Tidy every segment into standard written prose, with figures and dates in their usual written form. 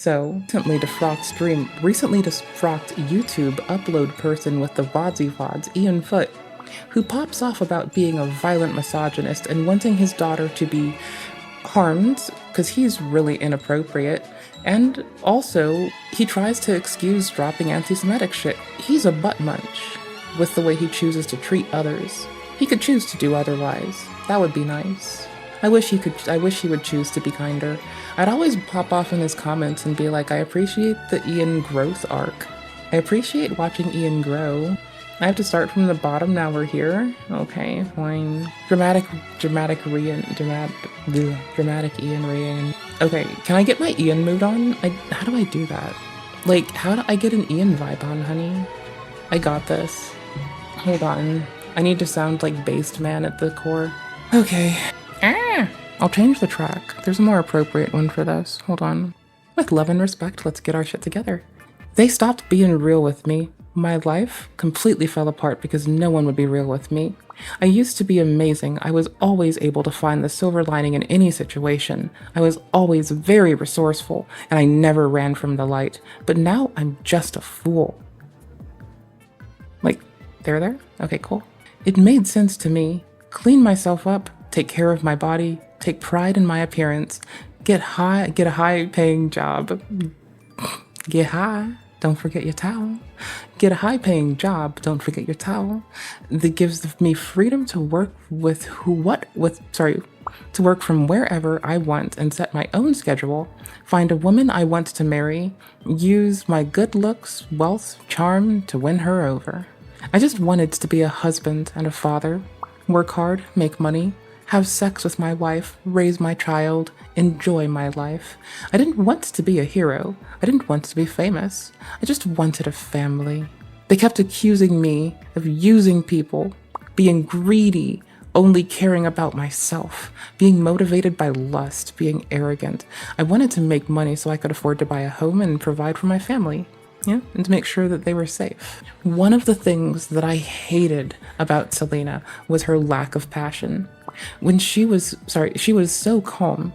So, recently defrocked YouTube upload person with the VODs, Ian Foot, who pops off about being a violent misogynist and wanting his daughter to be harmed because he's really inappropriate. And also, he tries to excuse dropping anti-Semitic shit. He's a butt munch with the way he chooses to treat others. He could choose to do otherwise. That would be nice. I wish he would choose to be kinder. I'd always pop off in his comments and be like, I appreciate the Ian growth arc. I appreciate watching Ian grow. I have to start from the bottom, now we're here. Okay, fine. Dramatic Ian Ian. Okay, can I get my Ian mood on? How do I do that? Like, how do I get an Ian vibe on, honey? I got this. Hold on. I need to sound like Based Man at the core. Okay. I'll change the track. There's a more appropriate one for this. Hold on. With love and respect, let's get our shit together. They stopped being real with me. My life completely fell apart because no one would be real with me. I used to be amazing. I was always able to find the silver lining in any situation. I was always very resourceful, and I never ran from the light. But now I'm just a fool. Like, there? Okay, cool. It made sense to me. Clean myself up, take care of my body, take pride in my appearance, get a high-paying job. Get high, don't forget your towel. Get a high-paying job, don't forget your towel. That gives me freedom to work to work from wherever I want and set my own schedule, find a woman I want to marry, use my good looks, wealth, charm to win her over. I just wanted to be a husband and a father, work hard, make money, have sex with my wife, raise my child, enjoy my life. I didn't want to be a hero. I didn't want to be famous. I just wanted a family. They kept accusing me of using people, being greedy, only caring about myself, being motivated by lust, being arrogant. I wanted to make money so I could afford to buy a home and provide for my family. Yeah, and to make sure that they were safe. One of the things that I hated about Selena was her lack of passion. When she was so calm.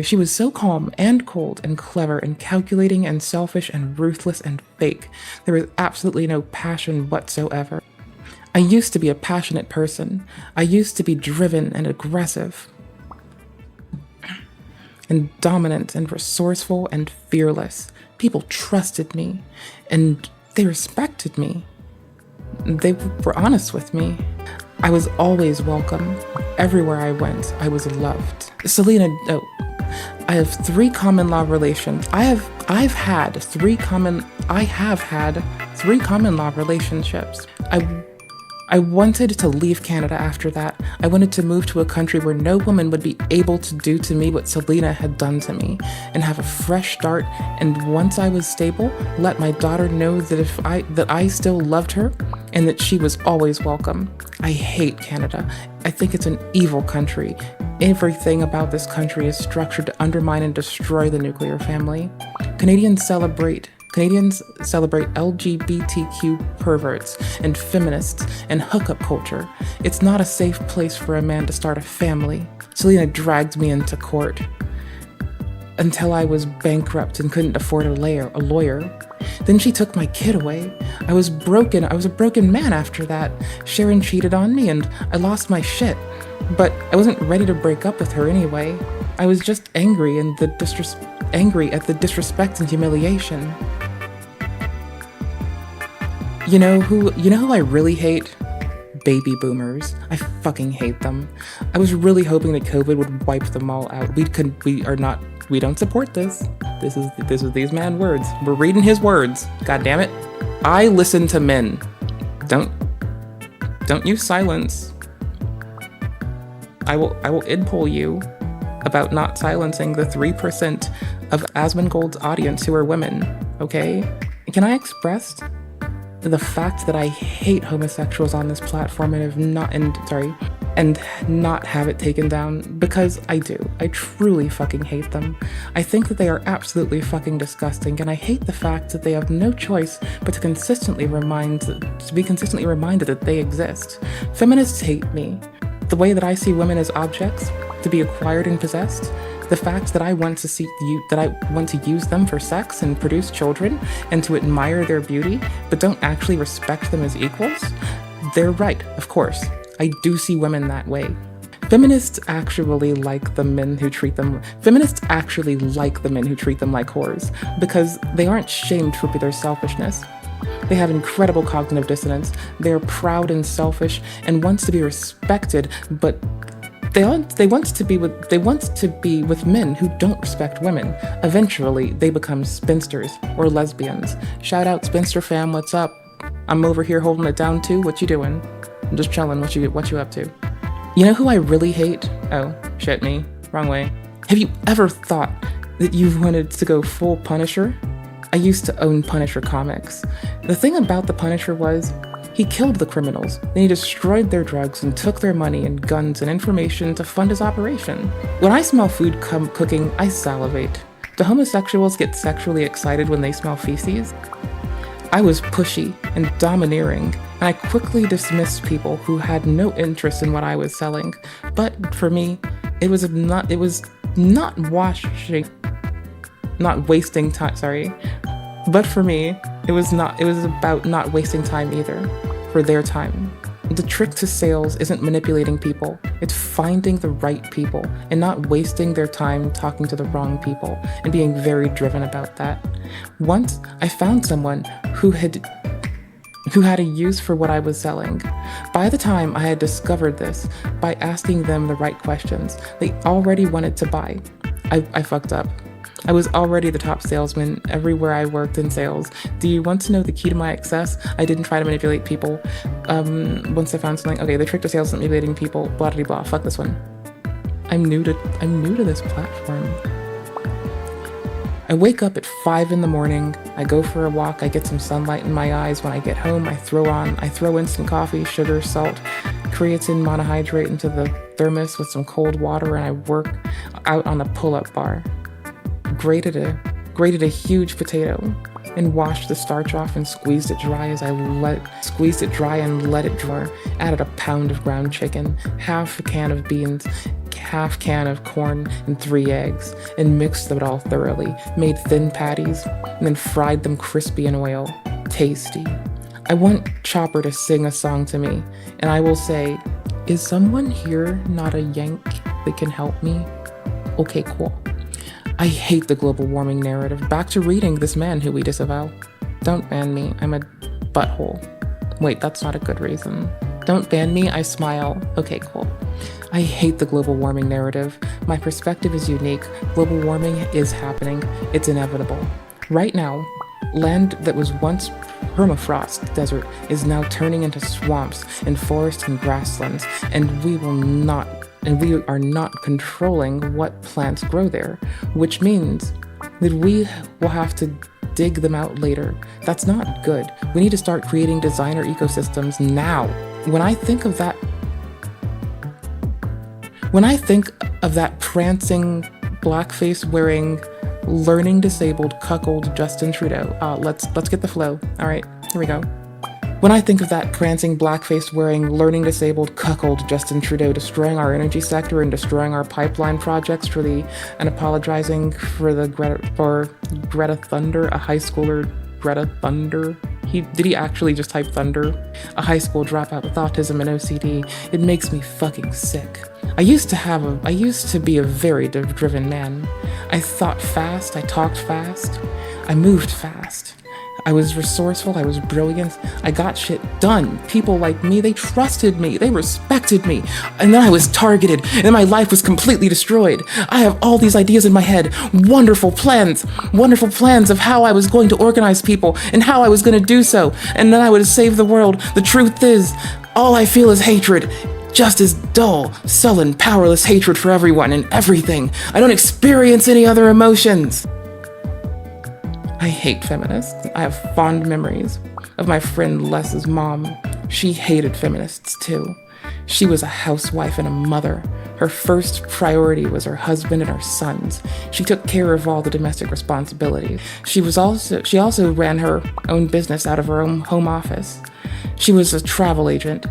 She was so calm and cold and clever and calculating and selfish and ruthless and fake. There was absolutely no passion whatsoever. I used to be a passionate person. I used to be driven and aggressive and dominant and resourceful and fearless. People trusted me and they respected me. They were honest with me. I was always welcome. Everywhere I went, I was loved. Selena, I have 3 common law relations. I have had 3 common law relationships. I wanted to leave Canada after that. I wanted to move to a country where no woman would be able to do to me what Selena had done to me, and have a fresh start. And once I was stable, let my daughter know that I still loved her and that she was always welcome. I hate Canada. I think it's an evil country. Everything about this country is structured to undermine and destroy the nuclear family. Canadians celebrate LGBTQ perverts and feminists and hookup culture. It's not a safe place for a man to start a family. Selena dragged me into court until I was bankrupt and couldn't afford a lawyer. Then she took my kid away. I was broken. I was a broken man after that. Sharon cheated on me and I lost my shit. But I wasn't ready to break up with her anyway. I was just angry at the disrespect and humiliation. You know who I really hate? Baby boomers. I fucking hate them. I was really hoping that COVID would wipe them all out. We don't support this. This is these man words. We're reading his words. God damn it. I listen to men. Don't use silence. I will idpol you about not silencing the 3% of Asmongold's audience who are women, okay? Can I express the fact that I hate homosexuals on this platform and not have it taken down? Because I do. I truly fucking hate them. I think that they are absolutely fucking disgusting, and I hate the fact that they have no choice but to be consistently reminded that they exist. Feminists hate me. The way that I see women as objects to be acquired and possessed, The fact that I want to use them for sex and produce children and to admire their beauty, but don't actually respect them as equals? They're right, of course. I do see women that way. Feminists actually like the men who treat them like whores because they aren't shamed for their selfishness. They have incredible cognitive dissonance. They're proud and selfish and want to be respected, but they want to be with men who don't respect women. Eventually, they become spinsters or lesbians. Shout out spinster fam, what's up? I'm over here holding it down too. What you doing? I'm just chilling. What you up to? You know who I really hate? Oh, shit me. Wrong way. Have you ever thought that you wanted to go full Punisher? I used to own Punisher comics. The thing about the Punisher was, he killed the criminals, then he destroyed their drugs and took their money and guns and information to fund his operation. When I smell food cooking, I salivate. Do homosexuals get sexually excited when they smell feces? I was pushy and domineering, and I quickly dismissed people who had no interest in what I was selling. But for me, it was not wasting time, sorry. But for me, it was about not wasting time either, for their time. The trick to sales isn't manipulating people, it's finding the right people and not wasting their time talking to the wrong people and being very driven about that. Once I found someone who had a use for what I was selling. By the time I had discovered this, by asking them the right questions, they already wanted to buy. I fucked up. I was already the top salesman everywhere I worked in sales. Do you want to know the key to my success? I didn't try to manipulate people. Once I found something, okay, the trick to sales isn't manipulating people, blah blah blah. Fuck this one. I'm new to this platform. I wake up at 5 a.m. I go for a walk. I get some sunlight in my eyes. When I get home, I throw instant coffee, sugar, salt, creatine monohydrate into the thermos with some cold water, and I work out on the pull-up bar. Grated a huge potato and washed the starch off and squeezed it dry and let it dry. Added a pound of ground chicken, half a can of beans, half can of corn, and 3 eggs, and mixed it all thoroughly. Made thin patties and then fried them crispy in oil. Tasty. I want Chopper to sing a song to me, and I will say, "Is someone here not a Yank that can help me?" Okay, cool. I hate the global warming narrative. Back to reading This Man Who We Disavow. Don't ban me, I'm a butthole. Wait, that's not a good reason. Don't ban me, I smile. Okay, cool. I hate the global warming narrative. My perspective is unique. Global warming is happening. It's inevitable. Right now, land that was once permafrost desert is now turning into swamps and forests and grasslands, and we are not controlling what plants grow there, which means that we will have to dig them out later. That's not good. We need to start creating designer ecosystems now. When I think of that prancing, blackface wearing, learning disabled cuckold Justin Trudeau, let's get the flow. All right, here we go. When I think of that prancing, blackface wearing, learning disabled cuckold Justin Trudeau destroying our energy sector and destroying our pipeline projects and apologizing for Greta Thunder, a high schooler, Greta Thunder. Did he actually just type thunder? A high school dropout with autism and OCD. It makes me fucking sick. I used to be a very driven man. I thought fast, I talked fast, I moved fast. I was resourceful, I was brilliant, I got shit done. People like me, they trusted me, they respected me. And then I was targeted, and my life was completely destroyed. I have all these ideas in my head, wonderful plans of how I was going to organize people and how I was going to do so. And then I would save the world. The truth is, all I feel is hatred. Just as dull, sullen, powerless hatred for everyone and everything. I don't experience any other emotions. I hate feminists. I have fond memories of my friend Les's mom. She hated feminists too. She was a housewife and a mother. Her first priority was her husband and her sons. She took care of all the domestic responsibilities. She also ran her own business out of her own home office. She was a travel agent.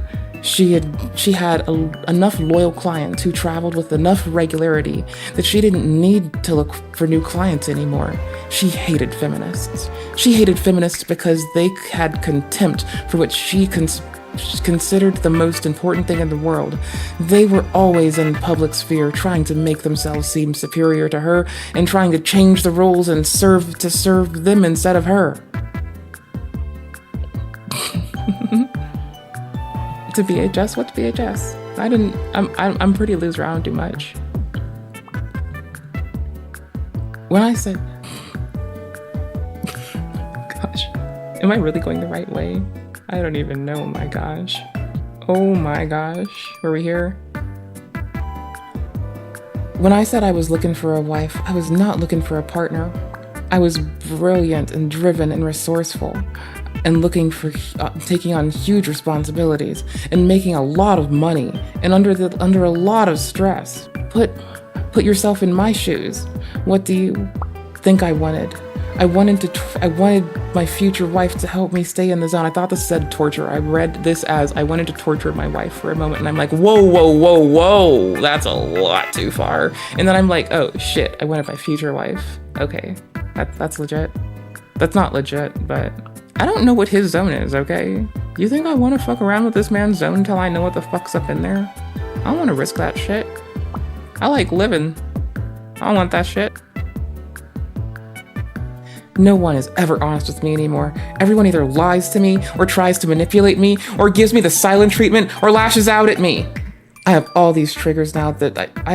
Enough loyal clients who traveled with enough regularity that she didn't need to look for new clients anymore. She hated feminists. She hated feminists because they had contempt for what she considered the most important thing in the world. They were always in public sphere trying to make themselves seem superior to her and trying to change the rules and serve them instead of her. To VHS? What's VHS? I'm pretty loser. I don't do much. When I said, gosh, am I really going the right way? I don't even know. Oh my gosh. Oh my gosh. Were we here? When I said I was looking for a wife, I was not looking for a partner. I was brilliant and driven and resourceful and looking for taking on huge responsibilities and making a lot of money and under a lot of stress. Put yourself in my shoes. What do you think I wanted? I wanted my future wife to help me stay in the zone. I thought this said torture. I read this as I wanted to torture my wife for a moment, and I'm like, whoa, that's a lot too far. And then I'm like, oh shit, I wanted my future wife. Okay, that's legit. That's not legit, but I don't know what his zone is, okay? You think I want to fuck around with this man's zone until I know what the fuck's up in there? I don't want to risk that shit. I like living. I don't want that shit. No one is ever honest with me anymore. Everyone either lies to me or tries to manipulate me or gives me the silent treatment or lashes out at me. I have all these triggers now that I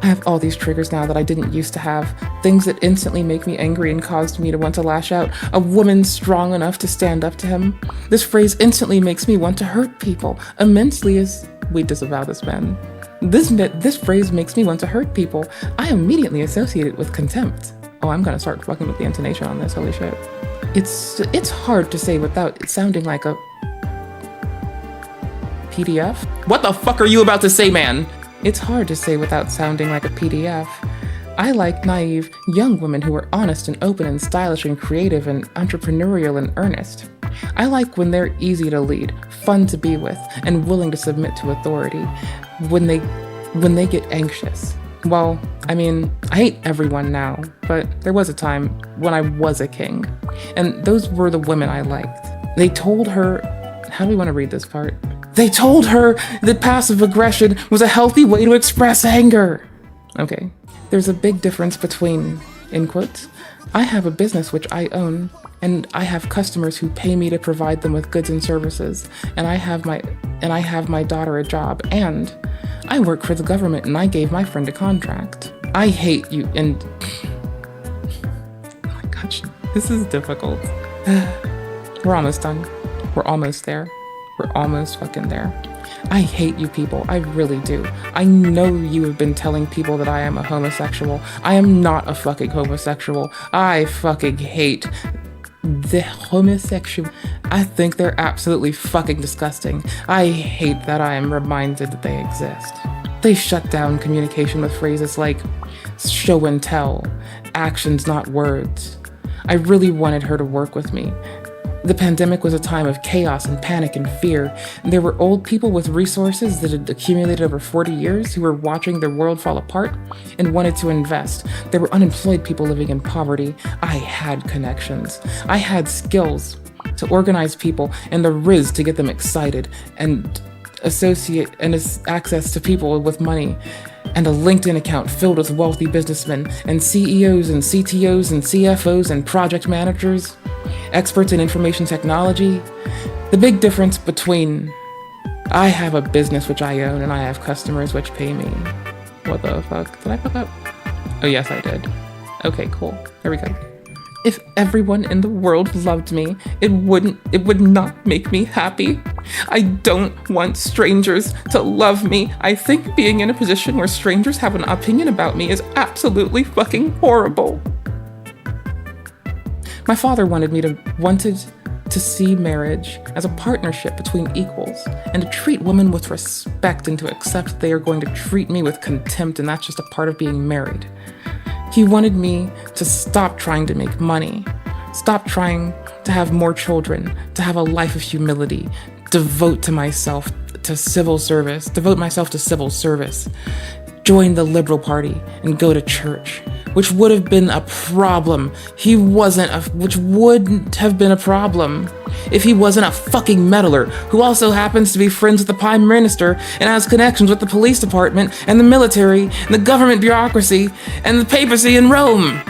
have all these triggers now that I didn't used to have. Things that instantly make me angry and caused me to want to lash out. A woman strong enough to stand up to him. This phrase instantly makes me want to hurt people immensely as we disavow this man. This phrase makes me want to hurt people. I immediately associate it with contempt. Oh, I'm gonna start fucking with the intonation on this, holy shit. It's hard to say without it sounding like a PDF. What the fuck are you about to say, man? It's hard to say without sounding like a PDF. I like naive, young women who are honest and open and stylish and creative and entrepreneurial and earnest. I like when they're easy to lead, fun to be with, and willing to submit to authority. When they get anxious. Well, I mean, I hate everyone now, but there was a time when I was a king, and those were the women I liked. They told her, how do we want to read this part? They told her that passive aggression was a healthy way to express anger. Okay, there's a big difference between, in quotes, I have a business which I own, and I have customers who pay me to provide them with goods and services, and I have my daughter a job, and I work for the government and I gave my friend a contract. I hate you and... Oh my gosh, this is difficult. We're almost done. We're almost there. We're almost fucking there. I hate you people. I really do. I know you have been telling people that I am a homosexual. I am not a fucking homosexual. I fucking hate the homosexual. I think they're absolutely fucking disgusting. I hate that I am reminded that they exist. They shut down communication with phrases like show and tell, actions not words. I really wanted her to work with me. The pandemic was a time of chaos and panic and fear. There were old people with resources that had accumulated over 40 years who were watching their world fall apart and wanted to invest. There were unemployed people living in poverty. I had connections. I had skills to organize people and the riz to get them excited and access to people with money and a LinkedIn account filled with wealthy businessmen and CEOs and CTOs and CFOs and project managers, experts in information technology. The big difference between I have a business which I own and I have customers which pay me. What the fuck? Did I fuck up? Oh yes, I did. Okay, cool. There we go. If everyone in the world loved me, it would not make me happy. I don't want strangers to love me. I think being in a position where strangers have an opinion about me is absolutely fucking horrible. My father wanted to see marriage as a partnership between equals and to treat women with respect and to accept they are going to treat me with contempt and that's just a part of being married. He wanted me to stop trying to make money, stop trying to have more children, to have a life of humility, devote to myself, to civil service, devote myself to civil service, join the Liberal Party, and go to church, which would have been a problem. Which wouldn't have been a problem if he wasn't a fucking meddler who also happens to be friends with the Prime Minister and has connections with the police department and the military and the government bureaucracy and the papacy in Rome.